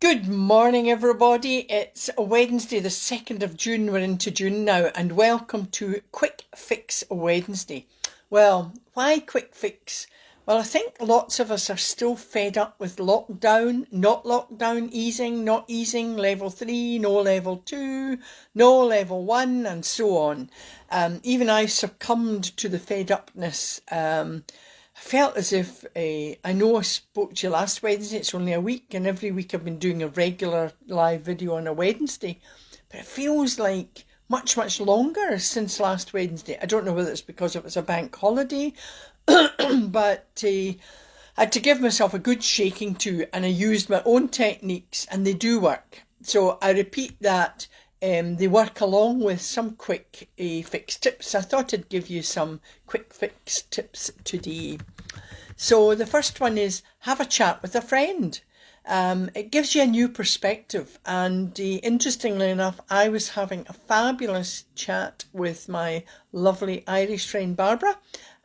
Good morning, everybody. It's Wednesday, the 2nd of June. We're into June now, and welcome to Quick Fix Wednesday. Well, why quick fix? Well, I think lots of us are still fed up with lockdown, not lockdown, easing, not easing, level 3, no level 2, no level 1, and so on. Even I succumbed to the fed upness. I felt as if, I know I spoke to you last Wednesday, it's only a week, and every week I've been doing a regular live video on a Wednesday, but it feels like much longer since last Wednesday. I don't know whether it's because it was a bank holiday, but I had to give myself a good shaking to, and I used my own techniques, and they do work. So I repeat that. They work along with some quick fix tips. I thought I'd give you some quick fix tips today. So the first one is have a chat with a friend. It gives you a new perspective, and interestingly enough, I was having a fabulous chat with my lovely Irish friend Barbara,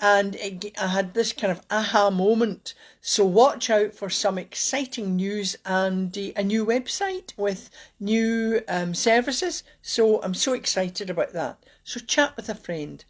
and I had this kind of aha moment. So watch out for some exciting news and a new website with new services. So I'm so excited about that. So chat with a friend.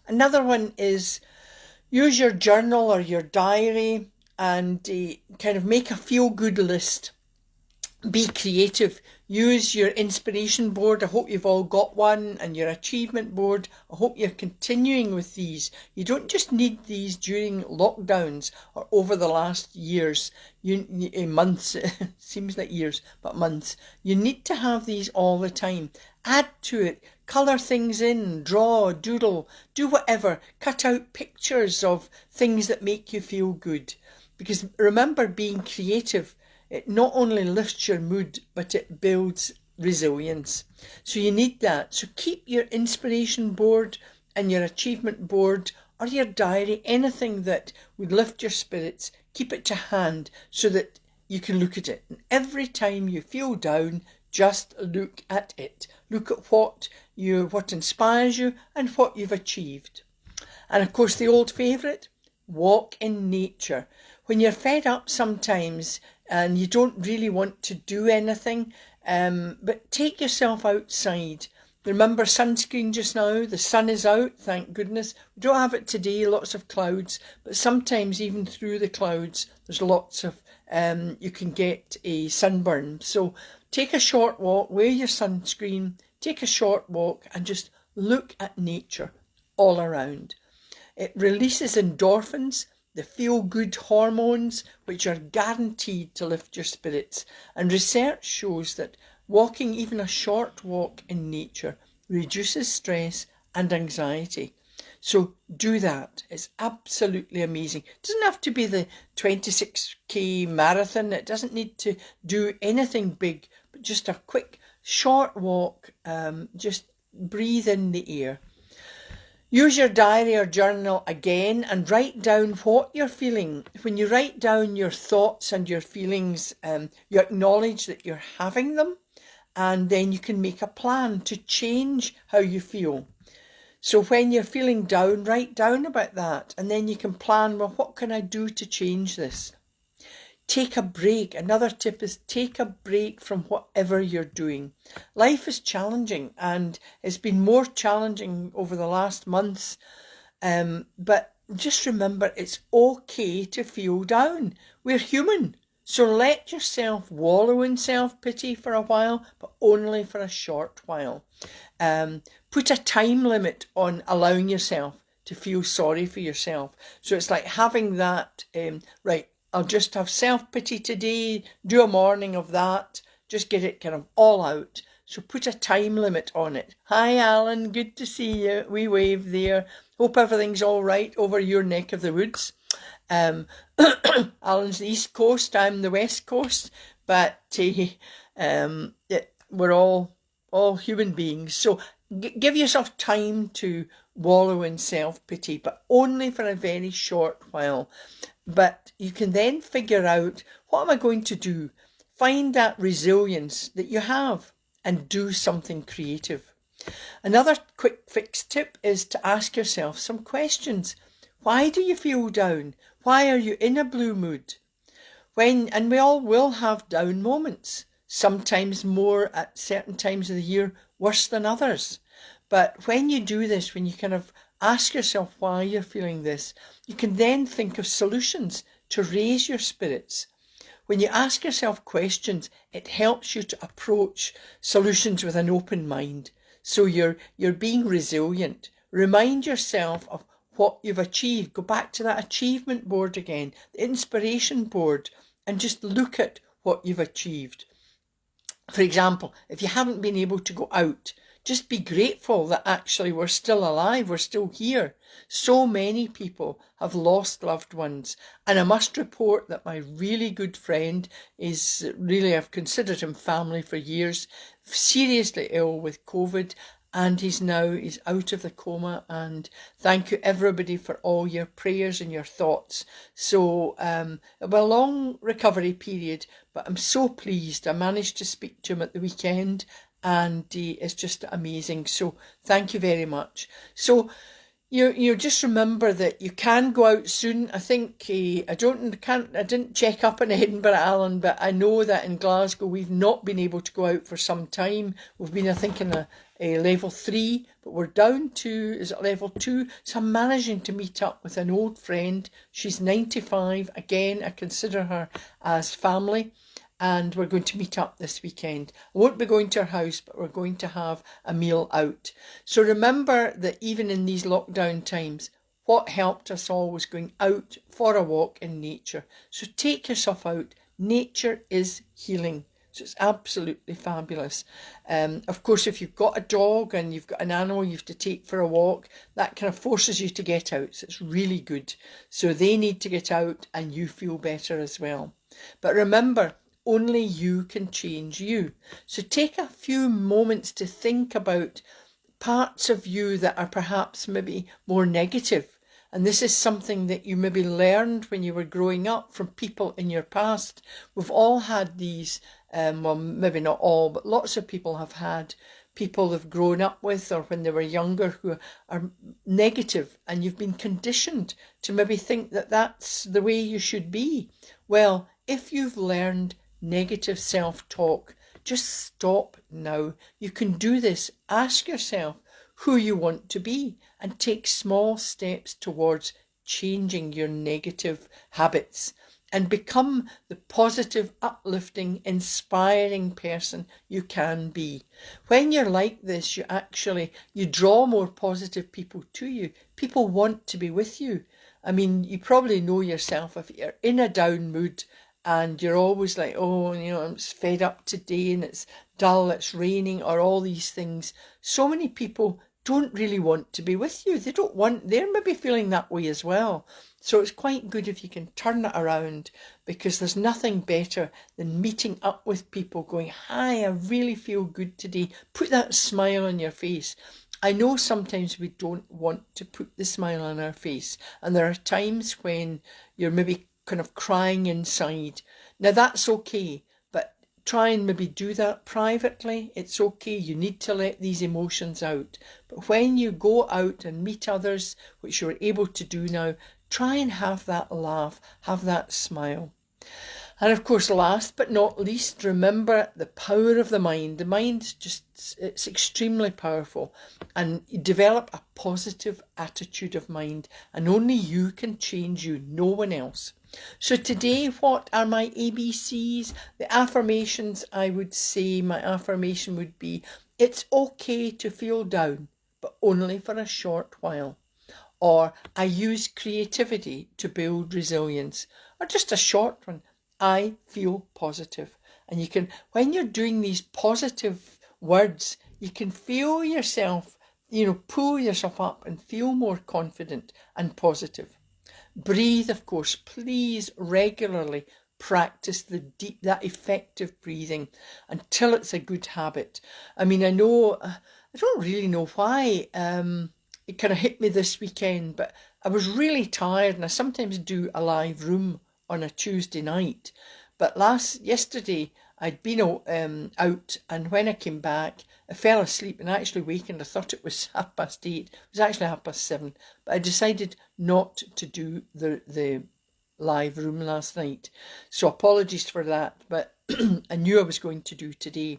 Another one is use your journal or your diary and kind of make a feel-good list. Be creative. Use your inspiration board. I hope you've all got one, and your achievement board. I hope you're continuing with these. You don't just need these during lockdowns or over the last years, months, seems like years, but months. You need to have these all the time. Add to it. Colour things in, draw, doodle, do whatever. Cut out pictures of things that make you feel good. Because remember, being creative, it not only lifts your mood, but it builds resilience. So you need that. So keep your inspiration board and your achievement board or your diary, anything that would lift your spirits, keep it to hand so that you can look at it. And every time you feel down, just look at it. Look at what inspires you and what you've achieved. And of course, the old favourite, walk in nature. When you're fed up sometimes and you don't really want to do anything, but take yourself outside. Remember sunscreen just now. The sun is out, thank goodness. We don't have it today, lots of clouds, but sometimes even through the clouds, there's lots of, you can get a sunburn. So take a short walk, wear your sunscreen, take a short walk and just look at nature all around. It releases endorphins, the feel-good hormones, which are guaranteed to lift your spirits. And research shows that walking even a short walk in nature reduces stress and anxiety. So do that. It's absolutely amazing. It doesn't have to be the 26k marathon. It doesn't need to do anything big, but just a quick short walk. Just breathe in the air. Use your diary or journal again and write down what you're feeling. When you write down your thoughts and your feelings, you acknowledge that you're having them, and then you can make a plan to change how you feel. So when you're feeling down, write down about that, and then you can plan, well, what can I do to change this? Take a break. Another tip is take a break from whatever you're doing. Life is challenging, and it's been more challenging over the last months. But just remember, it's okay to feel down. We're human. So let yourself wallow in self-pity for a while, but only for a short while. Put a time limit on allowing yourself to feel sorry for yourself. So it's like having that, right, I'll just have self-pity today, do a morning of that, just get it kind of all out. So put a time limit on it. Hi Alan, good to see you. We wave there. Hope everything's all right over your neck of the woods. Alan's the East Coast, I'm the West Coast, but we're all human beings. So give yourself time to wallow in self-pity, but only for a very short while. But you can then figure out, what am I going to do? Find that resilience that you have and do something creative. Another quick fix tip is to ask yourself some questions. Why do you feel down? Why are you in a blue mood? And we all will have down moments. sometimes more at certain times of the year, worse than others. But when you do this, when you kind of ask yourself why you're feeling this, you can then think of solutions to raise your spirits. When you ask yourself questions, it helps you to approach solutions with an open mind. So you're being resilient. Remind yourself of what you've achieved. Go back to that achievement board again, the inspiration board, and just look at what you've achieved. For example, if you haven't been able to go out, just be grateful that actually we're still alive, we're still here. So many people have lost loved ones, and I must report that my really good friend is really, I've considered him family for years, seriously ill with COVID, and he's out of the coma. And thank you everybody for all your prayers and your thoughts. So it was a long recovery period, but I'm so pleased I managed to speak to him at the weekend, and it's just amazing. So thank you very much. So you just remember that you can go out soon. I think I didn't check up in Edinburgh, Alan, but I know that in Glasgow we've not been able to go out for some time. We've been, I think, in a level 3, but we're down to, is it level 2? So I'm managing to meet up with an old friend. She's 95. Again, I consider her as family. And we're going to meet up this weekend. I won't be going to her house, but we're going to have a meal out. So remember that even in these lockdown times, what helped us all was going out for a walk in nature. So take yourself out. Nature is healing. So it's absolutely fabulous. Of course, if you've got a dog and you've got an animal you have to take for a walk, that kind of forces you to get out. So it's really good. So they need to get out and you feel better as well. But remember, only you can change you. So take a few moments to think about parts of you that are perhaps maybe more negative. And this is something that you maybe learned when you were growing up from people in your past. We've all had these, well, maybe not all, but lots of people have had people they've grown up with or when they were younger who are negative, and you've been conditioned to maybe think that that's the way you should be. Well, if you've learned negative self-talk, just stop now. You can do this. Ask yourself who you want to be and take small steps towards changing your negative habits and become the positive, uplifting, inspiring person you can be. When you're like this, you draw more positive people to you. People want to be with you. I mean, you probably know yourself, if you're in a down mood and you're always like, oh, I'm fed up today and it's dull, it's raining, or all these things. So many people don't really want to be with you. They're maybe feeling that way as well. So it's quite good if you can turn it around, because there's nothing better than meeting up with people going, hi, I really feel good today. Put that smile on your face. I know sometimes we don't want to put the smile on our face, and there are times when you're maybe kind of crying inside. Now that's okay, but try and maybe do that privately. It's okay. You need to let these emotions out. But when you go out and meet others, which you're able to do now, try and have that laugh, have that smile. And of course, last but not least, remember the power of the mind. The mind it's extremely powerful, and you develop a positive attitude of mind, and only you can change you, no one else. So today, what are my ABCs? The affirmations, I would say my affirmation would be, it's okay to feel down, but only for a short while. Or I use creativity to build resilience. Or just a short one, I feel positive. And you can, when you're doing these positive words, you can feel yourself, pull yourself up and feel more confident and positive. Breathe, of course, please regularly practice that effective breathing until it's a good habit. I mean, I don't really know why it kind of hit me this weekend, but I was really tired, and I sometimes do a live room on a Tuesday night. But yesterday I'd been out, and when I came back, I fell asleep and actually wakened. I thought it was 8:30. It was actually 7:30. But I decided not to do the live room last night. So apologies for that. But I knew I was going to do today.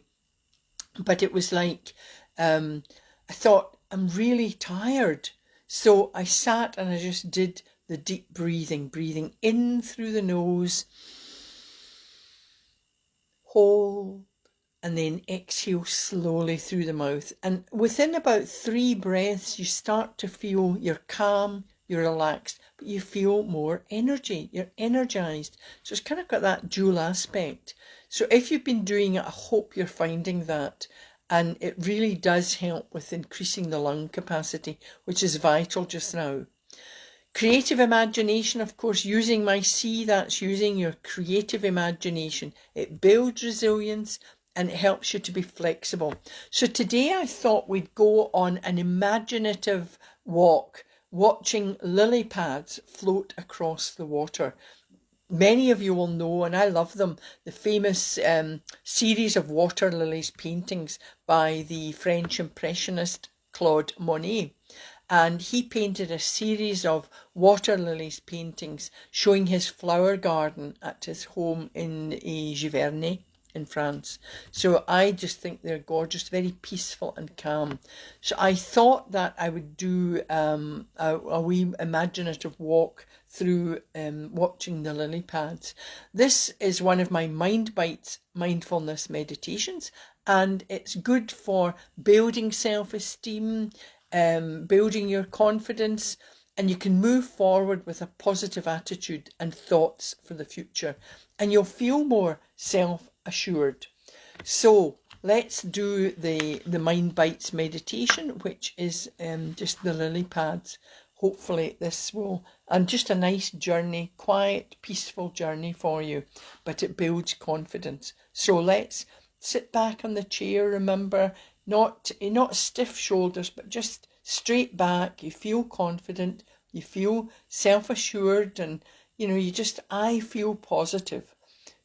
But it was like, I thought, I'm really tired. So I sat and I just did the deep breathing in through the nose, hold, and then exhale slowly through the mouth. And within about 3 breaths, you start to feel you're calm, you're relaxed, but you feel more energy. You're energized. So it's kind of got that dual aspect. So if you've been doing it, I hope you're finding that. And it really does help with increasing the lung capacity, which is vital just now. Creative imagination, of course, using my C, that's using your creative imagination. It builds resilience and it helps you to be flexible. So today I thought we'd go on an imaginative walk, watching lily pads float across the water. Many of you will know, and I love them, the famous series of water lilies paintings by the French Impressionist Claude Monet. And he painted a series of water lilies paintings showing his flower garden at his home in Giverny in France. So I just think they're gorgeous, very peaceful and calm. So I thought that I would do a wee imaginative walk through watching the lily pads. This is one of my Mind Bites mindfulness meditations, and it's good for building self-esteem, building your confidence, and you can move forward with a positive attitude and thoughts for the future, and you'll feel more self-assured. So let's do the Mind Bites meditation, which is just the lily pads. Hopefully this will, and just a nice journey, quiet, peaceful journey for you, but it builds confidence. So let's sit back on the chair, remember, not stiff shoulders, but just straight back. You feel confident, you feel self-assured, and I feel positive.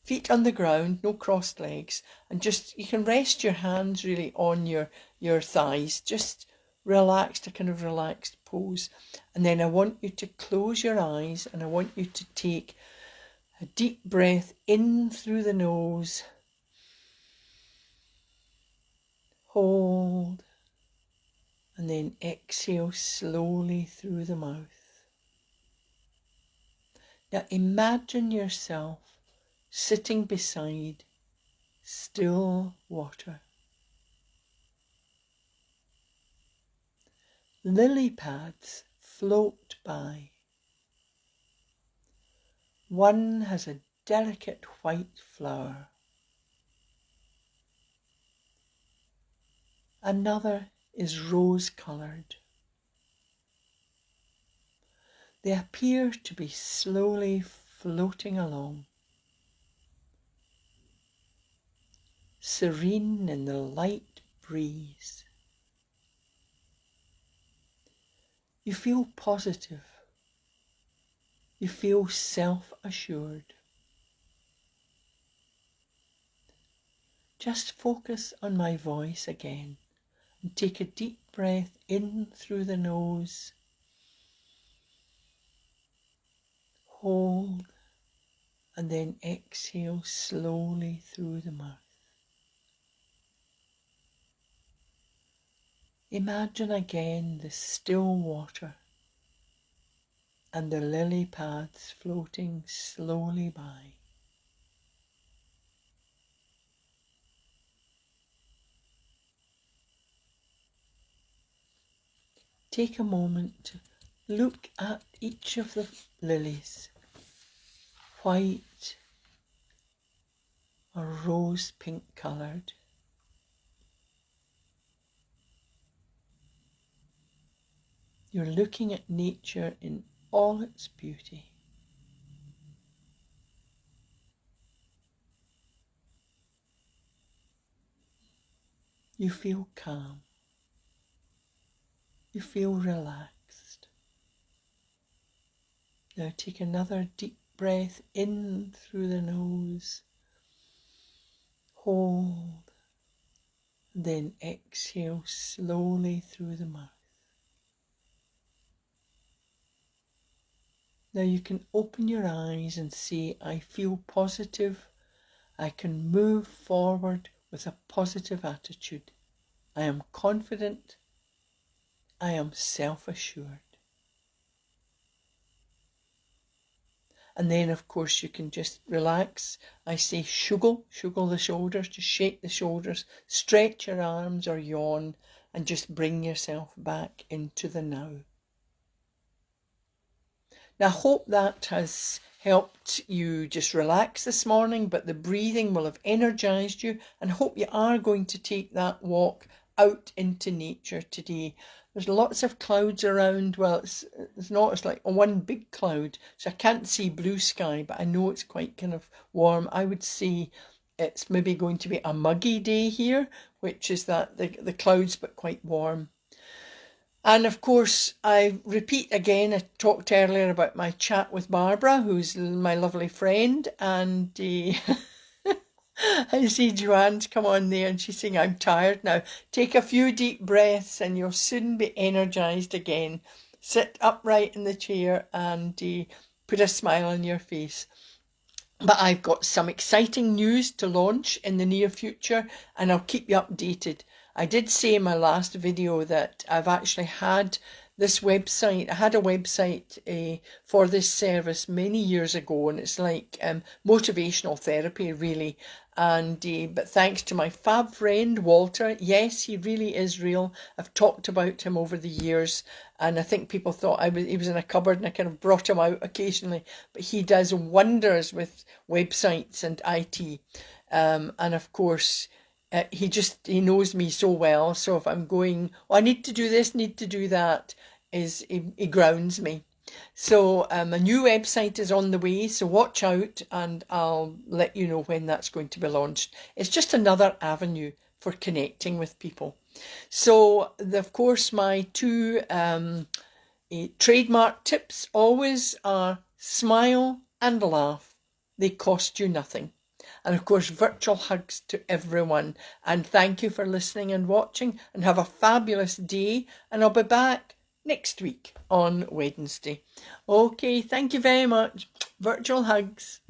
Feet on the ground, no crossed legs, and just you can rest your hands really on your thighs, just relaxed, a kind of relaxed pose. And then I want you to close your eyes and I want you to take a deep breath in through the nose, hold, and then exhale slowly through the mouth. Now imagine yourself sitting beside still water. Lily pads float by. One has a delicate white flower. Another is rose-coloured. They appear to be slowly floating along, serene in the light breeze. You feel positive. You feel self-assured. Just focus on my voice again and take a deep breath in through the nose. Hold and then exhale slowly through the mouth. Imagine again the still water and the lily pads floating slowly by. Take a moment to look at each of the lilies, white or rose pink coloured. You're looking at nature in all its beauty. You feel calm. You feel relaxed. Now take another deep breath in through the nose. Hold. Then exhale slowly through the mouth. Now you can open your eyes and say, I feel positive, I can move forward with a positive attitude. I am confident. I am self-assured. And then, of course, you can just relax. I say shuggle the shoulders, just shake the shoulders, stretch your arms or yawn, and just bring yourself back into the now. Now, I hope that has helped you just relax this morning, but the breathing will have energised you, and hope you are going to take that walk out into nature today. There's lots of clouds around. Well, it's not, it's like one big cloud, so I can't see blue sky, but I know it's quite kind of warm. I would say it's maybe going to be a muggy day here, which is that the clouds, but quite warm. And of course, I repeat again, I talked earlier about my chat with Barbara, who's my lovely friend, and I see Joanne's come on there and she's saying, I'm tired now. Take a few deep breaths and you'll soon be energised again. Sit upright in the chair and put a smile on your face. But I've got some exciting news to launch in the near future, and I'll keep you updated. I did say in my last video that I've actually had this website. I had a website for this service many years ago, and it's like motivational therapy, really. And but thanks to my fab friend Walter, yes, he really is real. I've talked about him over the years, and I think people thought he was in a cupboard, and I kind of brought him out occasionally. But he does wonders with websites and IT, and of course. He knows me so well, so if I'm going, oh, I need to do this, need to do that, he grounds me. So a new website is on the way, so watch out, and I'll let you know when that's going to be launched. It's just another avenue for connecting with people. So of course my two trademark tips always are smile and laugh. They cost you nothing. And of course, virtual hugs to everyone. And thank you for listening and watching, and have a fabulous day. And I'll be back next week on Wednesday. Okay, thank you very much. Virtual hugs.